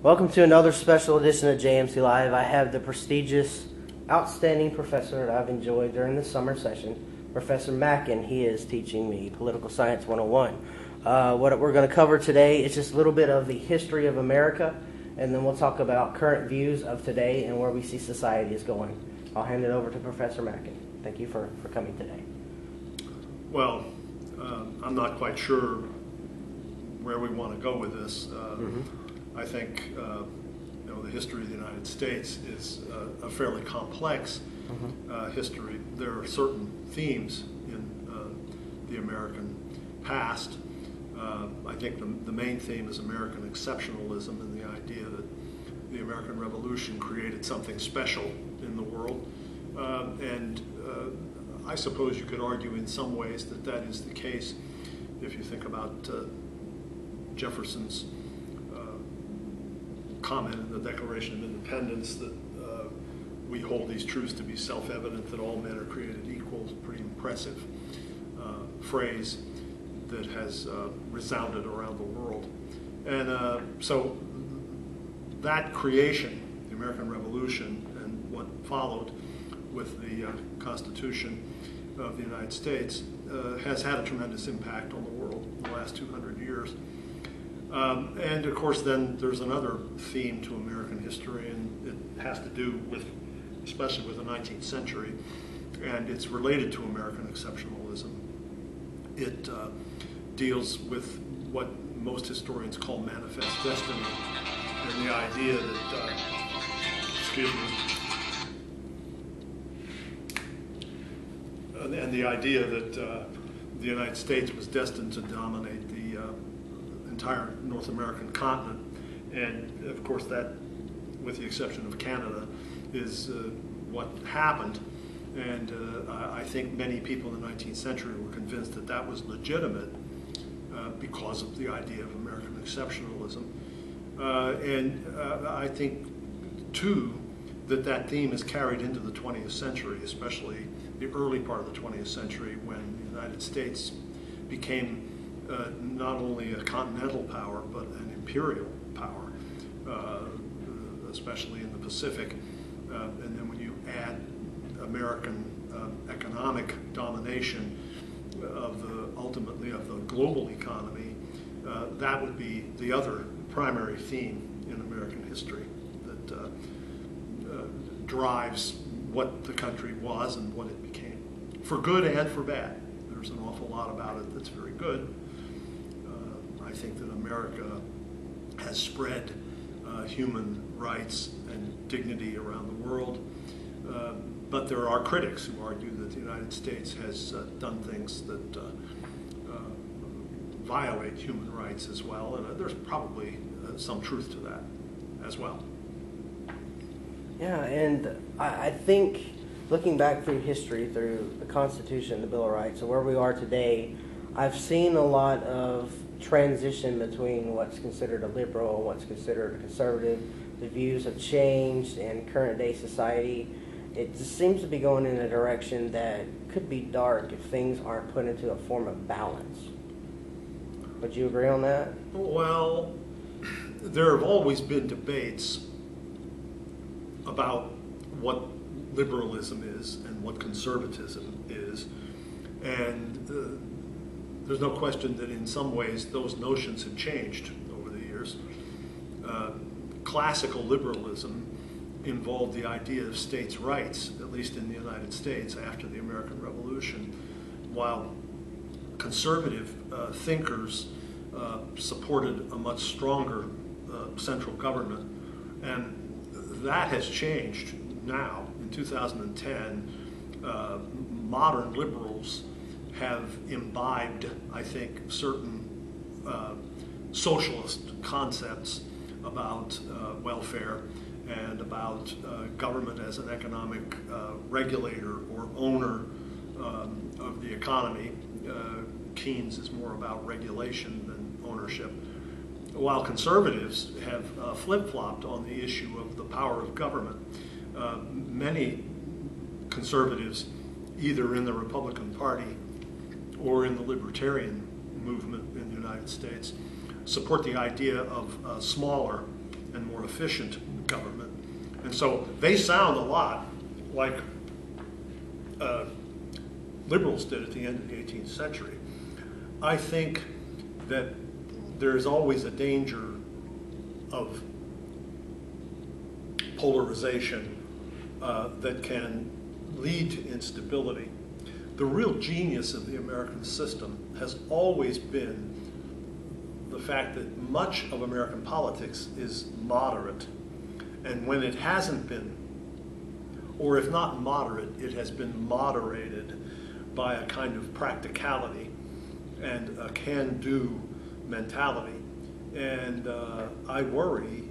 Welcome to another special edition of JMC Live. I have the prestigious, outstanding professor that I've enjoyed during the summer session, Professor Mackin. He is teaching me Political Science 101. What we're going to cover today is just a little bit of the history of America, and then we'll talk about current views of today and where we see society is going. I'll hand it over to Professor Mackin. Thank you for coming today. Well, I'm not quite sure where we want to go with this. I think the history of the United States is a fairly complex history. There are certain themes in the American past. I think the main theme is American exceptionalism and the idea that the American Revolution created something special in the world. I suppose you could argue in some ways that that is the case if you think about Jefferson's comment in the Declaration of Independence that we hold these truths to be self-evident that all men are created equal. It's a pretty impressive phrase that has resounded around the world. And so that creation, the American Revolution, and what followed with the Constitution of the United States has had a tremendous impact on the world in the last 200 years. And of course then there's another theme to American history, and it has to do with, especially with the 19th century, and it's related to American exceptionalism. It deals with what most historians call manifest destiny, and the idea that, the United States was destined to dominate the entire North American continent, and of course that, with the exception of Canada, is what happened. And I think many people in the 19th century were convinced that that was legitimate because of the idea of American exceptionalism. I think, too, that theme is carried into the 20th century, especially the early part of the 20th century, when the United States became not only a continental power, but an imperial power, especially in the Pacific. And then when you add American economic domination ultimately of the global economy, that would be the other primary theme in American history that drives what the country was and what it became, for good and for bad. There's an awful lot about it that's very good. I think that America has spread human rights and dignity around the world, but there are critics who argue that the United States has done things that violate human rights as well, and there's probably some truth to that as well. Yeah, and I think looking back through history, through the Constitution, the Bill of Rights, and where we are today, I've seen a lot of transition between what's considered a liberal and what's considered a conservative. The views have changed in current day society. It just seems to be going in a direction that could be dark if things aren't put into a form of balance. Would you agree on that? Well, there have always been debates about what liberalism is and what conservatism is, and there's no question that in some ways those notions have changed over the years. Classical liberalism involved the idea of states' rights, at least in the United States after the American Revolution, while conservative thinkers supported a much stronger central government. And that has changed now. In 2010, modern liberals have imbibed, I think, certain socialist concepts about welfare and about government as an economic regulator or owner of the economy. Keynes is more about regulation than ownership, while conservatives have flip-flopped on the issue of the power of government. Many conservatives, either in the Republican Party or in the libertarian movement in the United States, support the idea of smaller and more efficient government. And so they sound a lot like liberals did at the end of the 18th century. I think that there's always a danger of polarization that can lead to instability. The real genius of the American system has always been the fact that much of American politics is moderate. And when it hasn't been, or if not moderate, it has been moderated by a kind of practicality and a can-do mentality. And I worry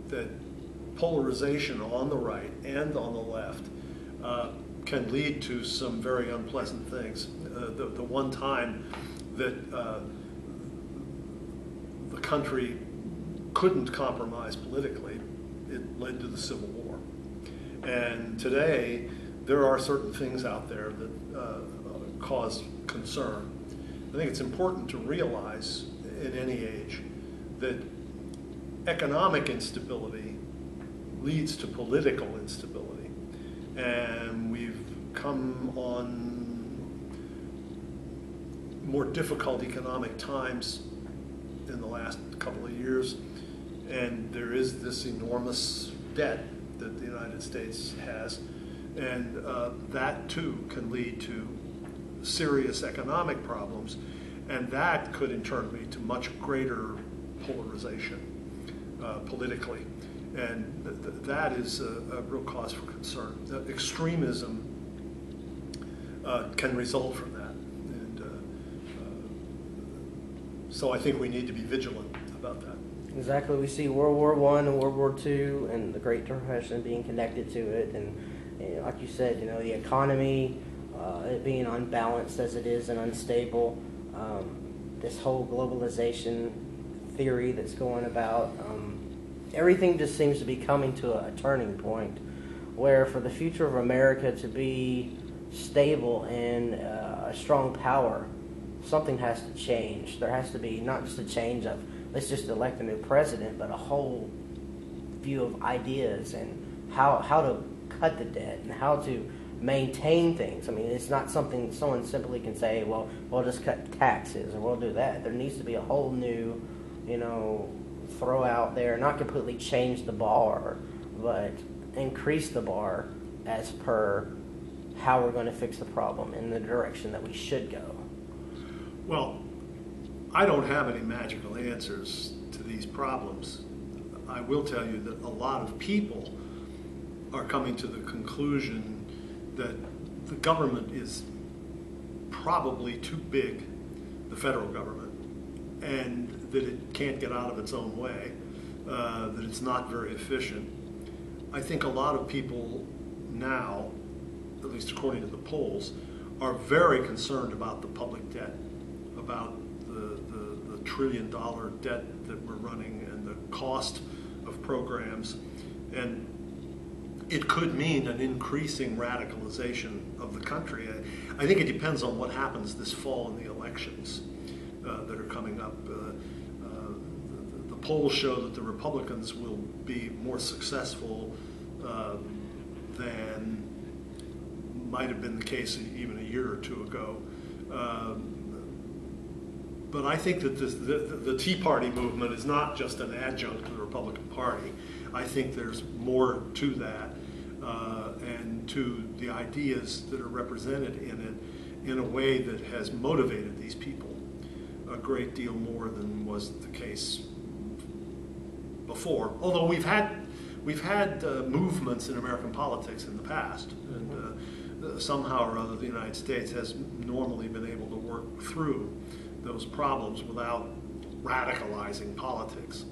that polarization on the right and on the left can lead to some very unpleasant things. The one time that the country couldn't compromise politically, it led to the Civil War. And today, there are certain things out there that cause concern. I think it's important to realize in any age that economic instability leads to political instability. And we've come on more difficult economic times in the last couple of years, and there is this enormous debt that the United States has, and that too can lead to serious economic problems, and that could in turn lead to much greater polarization politically. And that is a real cause for concern. Extremism can result from that. And so I think we need to be vigilant about that. Exactly. We see World War I and World War II and the Great Depression being connected to it. And like you said, the economy, it being unbalanced as it is and unstable, this whole globalization theory that's going about, everything just seems to be coming to a turning point where for the future of America to be stable and a strong power, something has to change. There has to be not just a change of let's just elect a new president, but a whole view of ideas and how to cut the debt and how to maintain things. I mean, it's not something someone simply can say, well, we'll just cut taxes or we'll do that. There needs to be a whole new, throw out there, not completely change the bar, but increase the bar as per how we're going to fix the problem in the direction that we should go. Well, I don't have any magical answers to these problems. I will tell you that a lot of people are coming to the conclusion that the government is probably too big, the federal government, and that it can't get out of its own way, that it's not very efficient. I think a lot of people now, at least according to the polls, are very concerned about the public debt, about the $1 trillion debt that we're running and the cost of programs. And it could mean an increasing radicalization of the country. I think it depends on what happens this fall in the elections that are coming up. The polls show that the Republicans will be more successful than might have been the case even a year or two ago. But I think that the Tea Party movement is not just an adjunct to the Republican Party. I think there's more to that and to the ideas that are represented in it in a way that has motivated these people a great deal more than was the case before. Although we've had movements in American politics in the past, and somehow or other the United States has normally been able to work through those problems without radicalizing politics.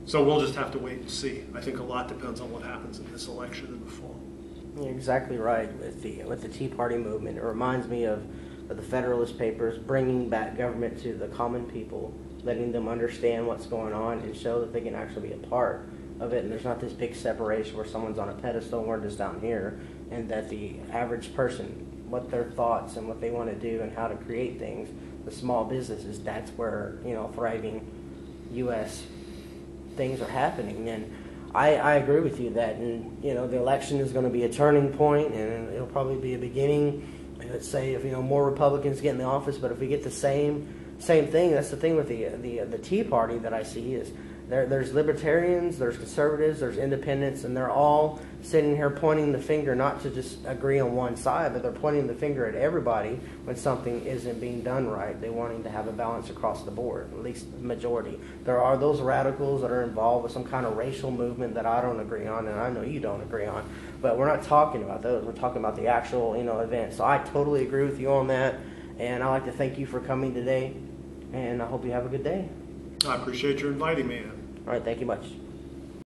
So we'll just have to wait and see. I think a lot depends on what happens in this election in the fall. You're exactly right with the Tea Party movement. It reminds me of the Federalist Papers, bringing back government to the common people, letting them understand what's going on and show that they can actually be a part of it. And there's not this big separation where someone's on a pedestal and we're just down here, and that the average person, what their thoughts and what they want to do and how to create things, the small businesses, that's where, thriving U.S. things are happening. And I agree with you that, and the election is going to be a turning point, and it'll probably be a beginning. Let's say if more Republicans get in the office, but if we get the same thing, that's the thing with the Tea Party that I see is there's libertarians, there's conservatives, there's independents, and they're all sitting here pointing the finger, not to just agree on one side, but they're pointing the finger at everybody when something isn't being done right. They're wanting to have a balance across the board, at least the majority. There are those radicals that are involved with some kind of racial movement that I don't agree on, and I know you don't agree on, but we're not talking about those. We're talking about the actual event. So I totally agree with you on that, and I'd like to thank you for coming today, and I hope you have a good day. I appreciate your inviting me in. All right, thank you much.